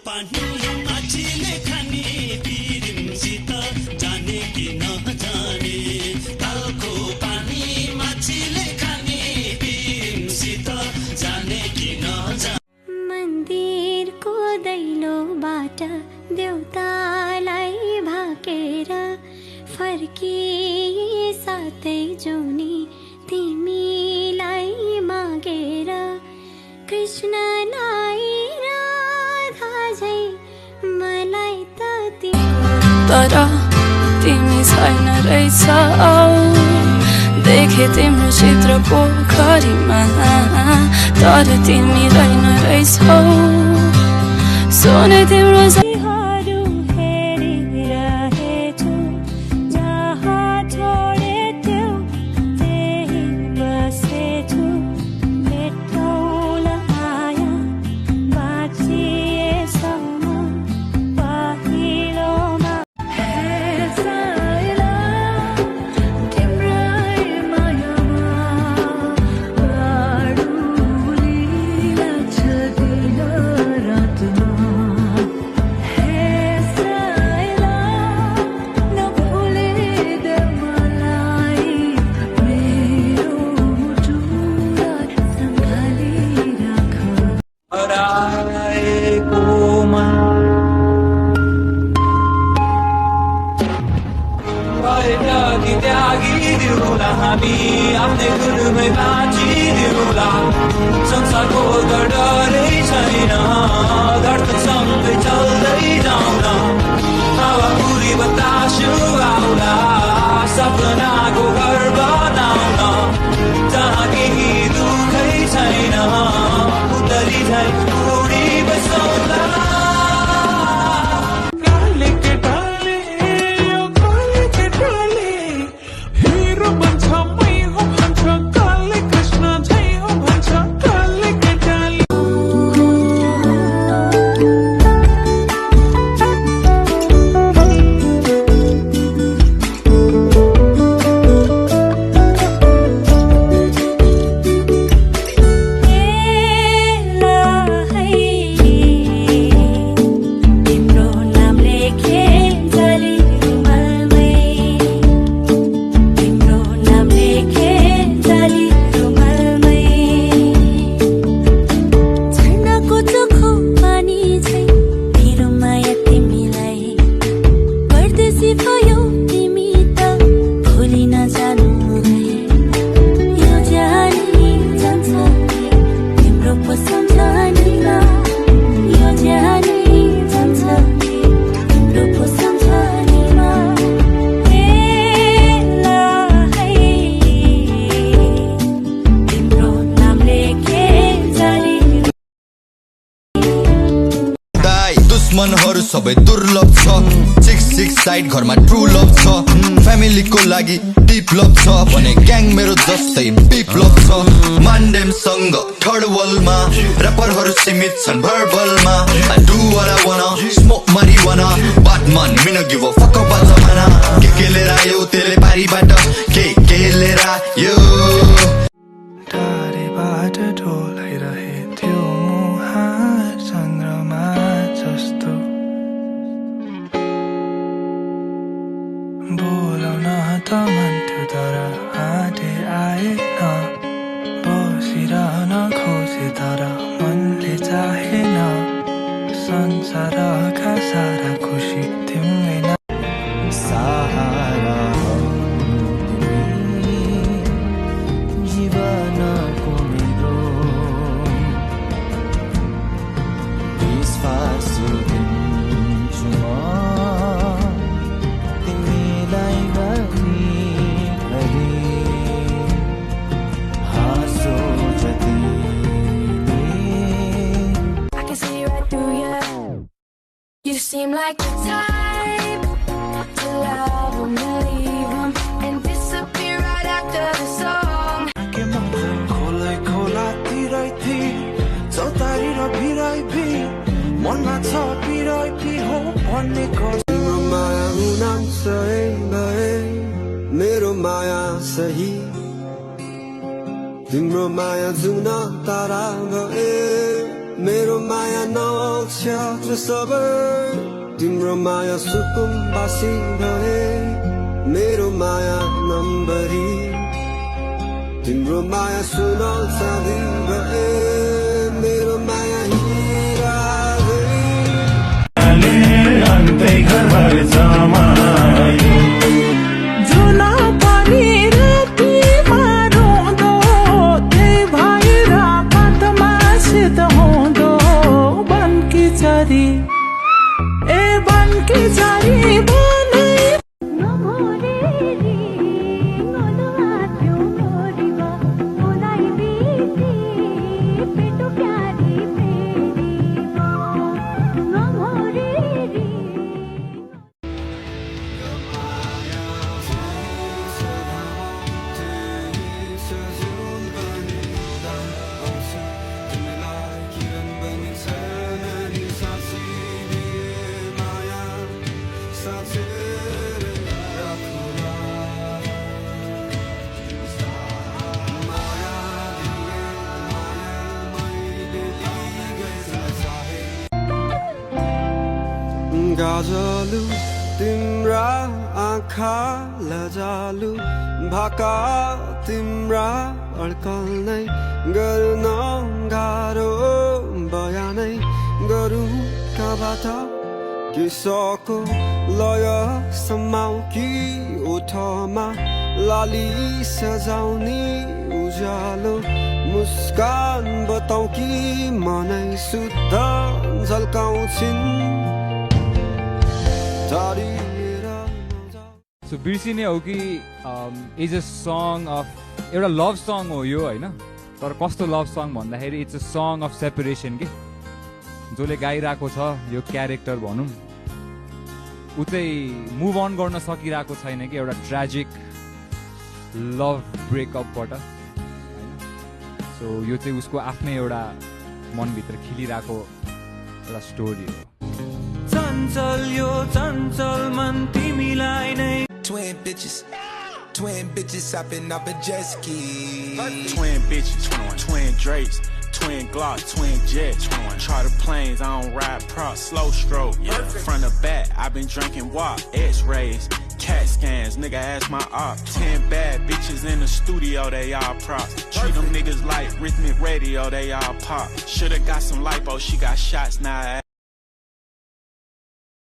पानी माछीले खाने पिरिमसित जाने कि नजाने तालको पानी माछीले खाने पिरिमसित जाने कि नजाने मन्दिरको दैलोबाट देउतालाई भाकेर फर्किए साथै जोनी तिमीलाई मागेर कृष्णलाई राधा झै मलाई त तर तिमी छैन रहेछौ देखे तिम्रो चित्र पोखरीमा तर तिमी रहेन रहेछौ सुने तिम्रो हामी आफ्नै गुरुमै बाँचिदिउँला संसारको डरै छैन धरतीसँगै चल्दै जाउन हावा पुरी बतासु आउला सपनाको घर बनाउन जहाँ केही दुखै छैन उत्तरी झै उडी बसौला दुश्मनहरु सबै दुर्लभ छ 6 साइड घरमा ट्रु लभ छ फ्यामिलीको लागि डिप लभ छ भने ग्याङ मेरो जस्तै बिप्लव छ मान्डेम सँग थर्ड वर्ल्डमा र्यापरहरु सीमित छन् भर्बलमा I do what I wanna smoke marijuana Batman me no give a fuck about जमाना के लिएर आयो त्यसले पारीबाट के लिएर आयो टाढेबाट ढोलाइरहेथ्यो मुहार चन्द्रमा जस्तो बोलाउन त मन थियो तर आँटे आएन बसिरहन खोजे तर मनले चाहेन संसारका सारा खुसी तिमी नै सहारा जीवनको मेरो विश्वास दिन्छु म तिमीलाई घरि हाँसो जति I can see right through you. You seem like the type to love him, leave him, and disappear right after the song. खोलै खोला तिरैथि चौतारी र भिराइभी मनमा छ पिराइभी हो भन्ने तिम्रो माया हुनाम सही भए मेरो माया सही तिम्रो माया जुन तारा भए मेरो माया नआउँछ सबर तिम्रो माया सुकुम्बासी भए मेरो माया नम्बरी तिम्रो माया सुनौ चाँदी भए मेरो माया हिरा अन्तै घर जमायो जुना पानी रातिमा रुँदो त्यही भएर काँधमा शीत हुँदो बनकी चरी ए बनकी चरी बनाइ गाजलु तिम्रा आँखा लजालु भाका तिम्रा अड्कल नै गर्न गाह्रो बयानै गरौँ कबाट किसको लय समाउ कि ओठमा लाली सजाउने उज्यालो मुस्कान बताउ कि मनै शुद्ध झल्काउँछिन् सो बिर्सिने हो कि इज अ सङ अफ एउटा लभ सङ हो यो होइन तर कस्तो लभ सङ भन्दाखेरि it's a song of separation कि जसले गाइरहेको छ यो क्यारेक्टर भनौँ ऊ चाहिँ मुभ अन गर्न सकिरहेको छैन कि एउटा ट्रेजिक लभ ब्रेकअपबाट होइन सो यो चाहिँ उसको आफ्नै एउटा मनभित्र खिलिरहेको एउटा स्टोरी हो चञ्चल यो चञ्चल मन तिमीलाई नै Twin bitches hopping off a jet ski. Twin bitches, twin Drakes, twin Glocks, twin jets. Charter planes, I don't ride props, slow stroke. Front to back, I've been drinking WAP, X-rays, CAT scans. Nigga, ask my op. 10 bad bitches in the studio, they all props. Treat them niggas like rhythmic radio, they all pop. Shoulda got some lipo, she got shots now.